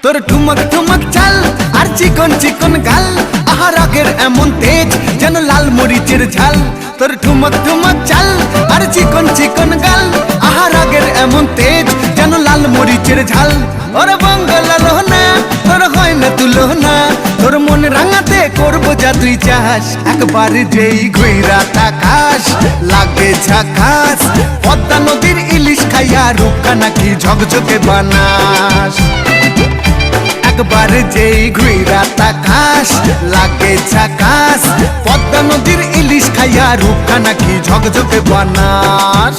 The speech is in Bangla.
তোর ঠুমক ঠুমক চাল আর চিকন চিকন গাল, আহা রাগের এমন তেজ যেন লাল মরিচের ঝাল। তোর ঠুমক ঠুমক চাল আর চিকন চিকন গাল, আহা রাগের এমন তেজ যেন লাল মরিচের ঝাল। ওরে বঙ্গলা লোহনা তোর হয় না তুলনা, তোর মন রাঙাতে করবো যা তুই চাস। একবার যেই ঘুইরা তাকাস লাগে ঝাকাস, পদ্মা নদীর ইলিশ খাইয়া রূপকা নাকি ঝকঝকে বানাস। একবার যেই ঘুইরা তাকাস লাগে ঝাকাস, পদ্মা নদীর ইলিশ খাইয়া রূপকা নাকি ঝকঝকে বানাস।